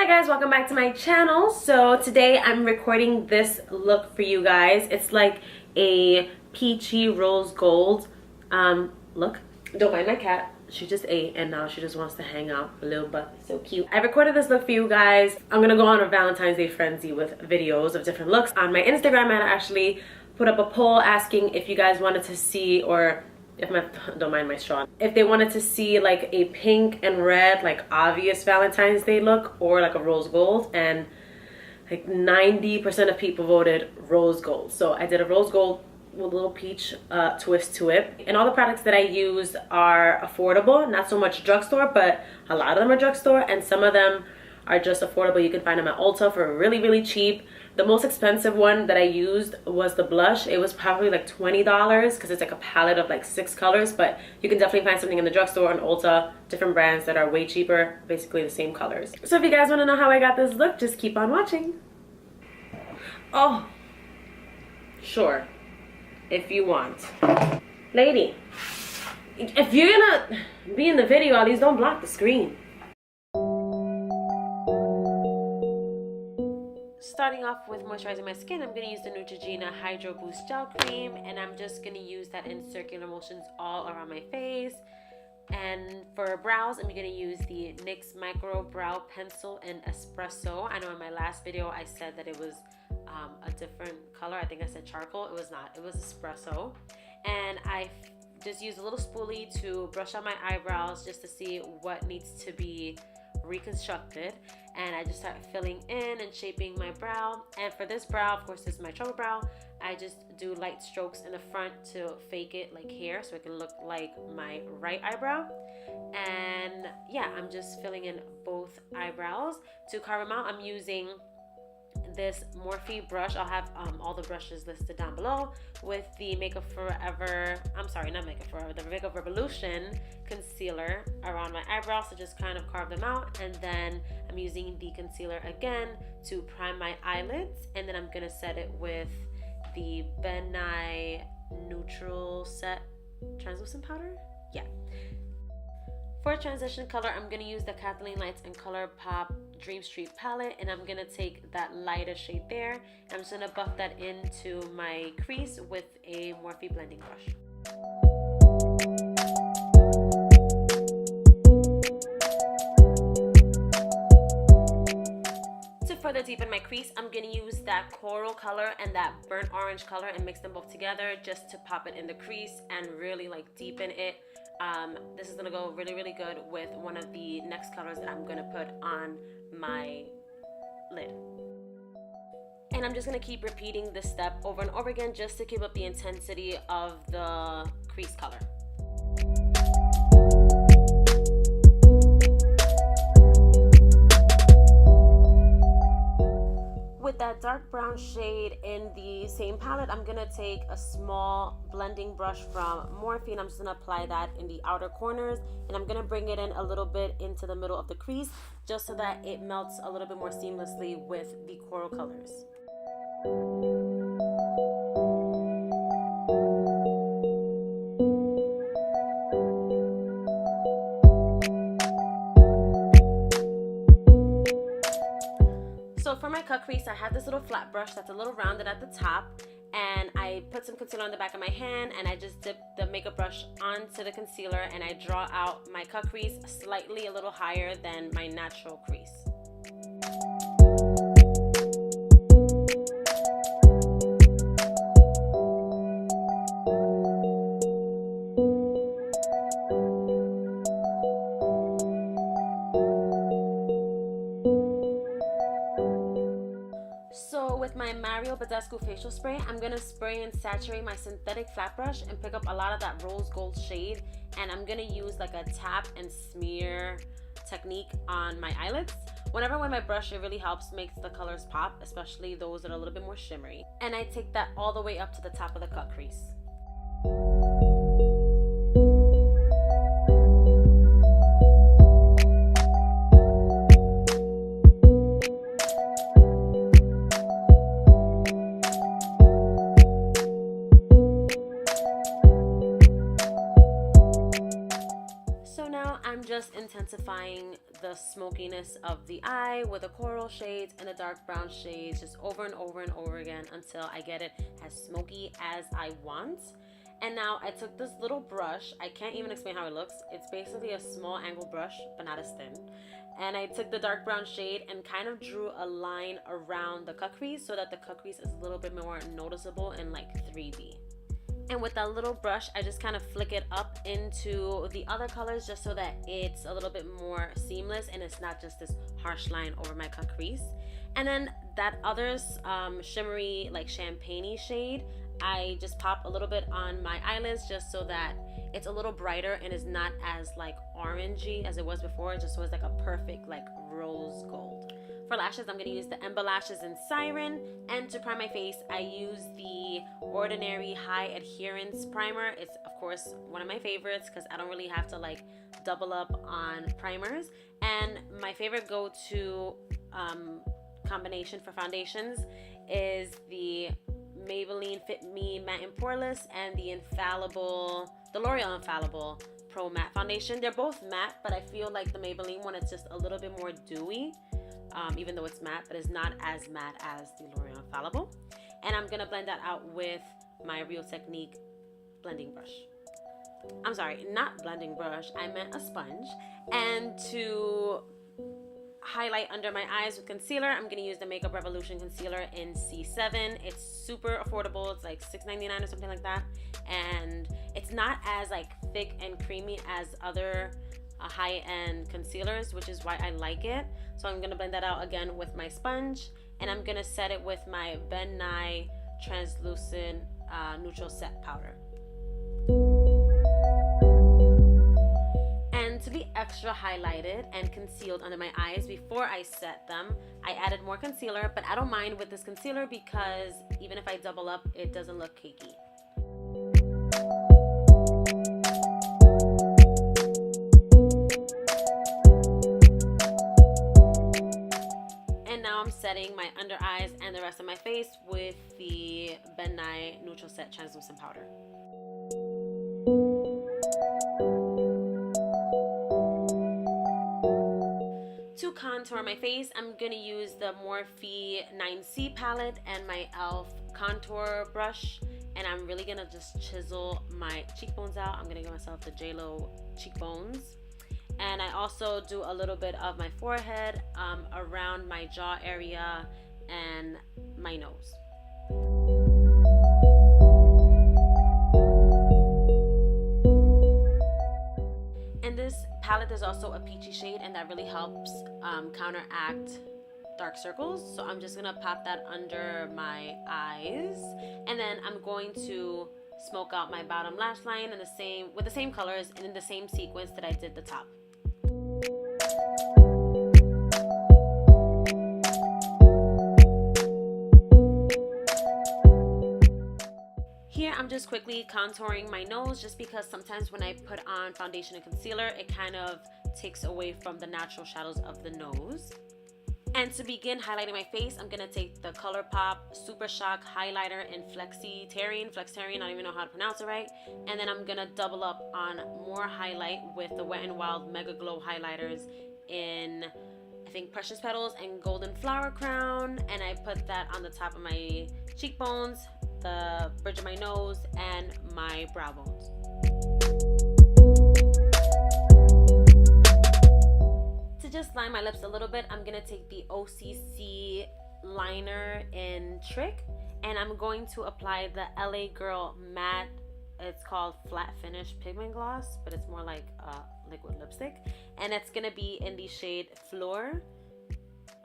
Hi guys, welcome back to my channel. So today I'm recording this look for you guys. It's like a peachy rose gold look. Don't mind my cat. She just ate and now she just wants to hang out a little bit. So cute. I recorded this look for you guys. I'm gonna go on a Valentine's Day frenzy with videos of different looks. On my Instagram, I actually put up a poll asking if you guys wanted to see, or if my, don't mind my straw, if they wanted to see like a pink and red, like obvious Valentine's Day look, or like a rose gold, and like 90% of people voted rose gold. So I did a rose gold with a little peach twist to it. And all the products that I used are affordable, not so much drugstore, but a lot of them are drugstore, and some of them are just affordable. You can find them at Ulta for really cheap. The most expensive one that I used was the blush. It was probably like $20 because it's like a palette of like 6 colors, but you can definitely find something in the drugstore and Ulta, different brands that are way cheaper, basically the same colors. So if you guys want to know how I got this look, just keep on watching. Oh, sure, if you want. Lady, if you're gonna be in the video, at least don't block the screen. Starting off with moisturizing my skin, I'm going to use the Neutrogena Hydro Boost Gel Cream, and I'm just going to use that in circular motions all around my face. And for brows, I'm going to use the NYX Micro Brow Pencil in Espresso. I know in my last video I said that it was a different color. I think I said charcoal. It was not. It was Espresso. And I just used a little spoolie to brush out my eyebrows just to see what needs to be reconstructed, and I just start filling in and shaping my brow. And for this brow, of course, this is my trouble brow, I just do light strokes in the front to fake it like hair so it can look like my right eyebrow. And yeah, I'm just filling in both eyebrows. To carve them out, I'm using this Morphe brush. I'll have all the brushes listed down below, with the Makeup Forever, I'm sorry, not Makeup Forever, the Makeup Revolution concealer around my eyebrows to just kind of carve them out. And then I'm using the concealer again to prime my eyelids, and then I'm gonna set it with the Nye Neutral Set Translucent powder. Yeah. For transition color, I'm going to use the Kathleen Lights and Colourpop Dream Street palette, and I'm going to take that lighter shade there, and I'm just going to buff that into my crease with a Morphe blending brush. To further deepen my crease, I'm going to use that coral color and that burnt orange color and mix them both together just to pop it in the crease and really like deepen it. This is going to go really good with one of the next colors that I'm going to put on my lid. And I'm just going to keep repeating this step over and over again just to keep up the intensity of the crease color. With that dark brown shade in the same palette, I'm going to take a small blending brush from Morphe, and I'm just going to apply that in the outer corners, and I'm going to bring it in a little bit into the middle of the crease just so that it melts a little bit more seamlessly with the coral colors. So for my cut crease, I have this little flat brush that's a little rounded at the top, and I put some concealer on the back of my hand, and I just dip the makeup brush onto the concealer, and I draw out my cut crease slightly a little higher than my natural crease. With my Mario Badescu facial spray, I'm going to spray and saturate my synthetic flat brush and pick up a lot of that rose gold shade, and I'm going to use like a tap and smear technique on my eyelids. Whenever I wear my brush, it really helps makes the colors pop, especially those that are a little bit more shimmery. And I take that all the way up to the top of the cut crease. just intensifying the smokiness of the eye with the coral shades and the dark brown shades just over and over and over again until I get it as smoky as I want. And now I took this little brush. I can't even explain how it looks. It's basically a small angled brush, but not as thin. And I took the dark brown shade and kind of drew a line around the cut crease so that the cut crease is a little bit more noticeable in like 3D. And with that little brush, I just kind of flick it up into the other colors just so that it's a little bit more seamless and it's not just this harsh line over my cut crease. And then that other shimmery, like champagne-y shade, I just pop a little bit on my eyelids just so that it's a little brighter and is not as like orangey as it was before, just so it's like a perfect like rose gold. For lashes, I'm going to use the EmbeLashes in Siren, and to prime my face, I use the Ordinary High Adherence Primer. It's, of course, one of my favorites because I don't really have to like double up on primers. And my favorite go-to combination for foundations is the Maybelline Fit Me Matte Poreless and the L'Oreal Infallible Pro-Matte foundation. They're both matte, but I feel like the Maybelline one is just a little bit more dewy. Even though it's matte, but it's not as matte as the L'Oreal Infallible. And I'm gonna blend that out with my Real Technique blending brush. I'm sorry, not blending brush, I meant a sponge. And to highlight under my eyes with concealer, I'm gonna use the Makeup Revolution concealer in C7. It's super affordable, it's like $6.99 or something like that. And it's not as like thick and creamy as other high-end concealers, which is why I like it. So I'm gonna blend that out again with my sponge, and I'm gonna set it with my Nye Translucent Neutral Set powder. And to be extra highlighted and concealed under my eyes before I set them, I added more concealer, but I don't mind with this concealer because even if I double up, it doesn't look cakey. I'm setting my under eyes and the rest of my face with the Nye Neutral Set Translucent powder. To contour my face, I'm going to use the Morphe 9C palette and my e.l.f. contour brush, and I'm really going to just chisel my cheekbones out. I'm going to give myself the J.Lo cheekbones. And I also do a little bit of my forehead, around my jaw area and my nose. In this palette, there's also a peachy shade, and that really helps counteract dark circles. So I'm just gonna pop that under my eyes, and then I'm going to smoke out my bottom lash line in with the same colors and in the same sequence that I did the top. Here I'm just quickly contouring my nose, just because sometimes when I put on foundation and concealer, it kind of takes away from the natural shadows of the nose. And to begin highlighting my face, I'm going to take the Colourpop Super Shock Highlighter in Flexitarian, I don't even know how to pronounce it right. And then I'm going to double up on more highlight with the Wet n Wild MegaGlo highlighters in, I think, Precious Petals and Golden Flower Crown. And I put that on the top of my cheekbones, the bridge of my nose, and my brow bones. To just line my lips a little bit, I'm gonna take the OCC liner in Trick, and I'm going to apply the LA Girl matte, it's called Flat Finish Pigment Gloss, but it's more like a liquid lipstick, and it's gonna be in the shade Fleur.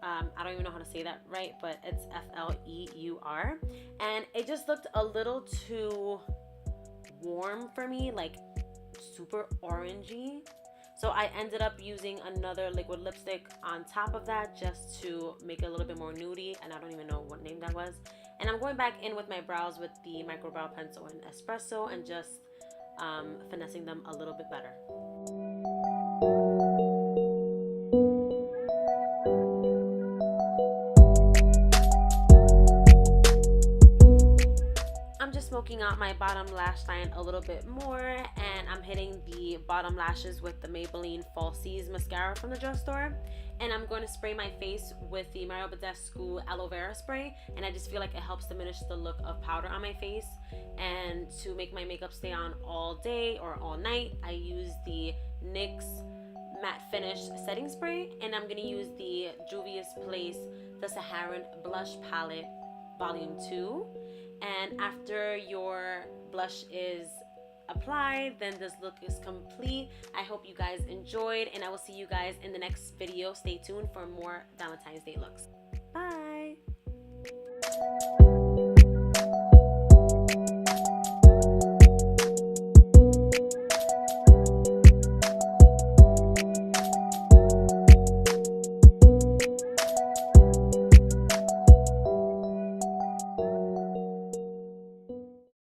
I don't even know how to say that right, but it's F-L-E-U-R, and it just looked a little too warm for me, like super orangey. So I ended up using another liquid lipstick on top of that just to make it a little bit more nudie, and I don't even know what name that was. And I'm going back in with my brows with the Micro Brow Pencil in Espresso and just finessing them a little bit better. bulking out my bottom lash line a little bit more, and I'm hitting the bottom lashes with the Maybelline Falsies mascara from the drugstore. And I'm going to spray my face with the Mario Badescu aloe vera spray, and I just feel like it helps diminish the look of powder on my face. And to make my makeup stay on all day or all night, I use the NYX Matte Finish Setting Spray, and I'm going to use the Juvia's Place the Saharan Blush Palette Volume 2. And after your blush is applied, then this look is complete. I hope you guys enjoyed, and I will see you guys in the next video. Stay tuned for more Valentine's Day looks. Bye.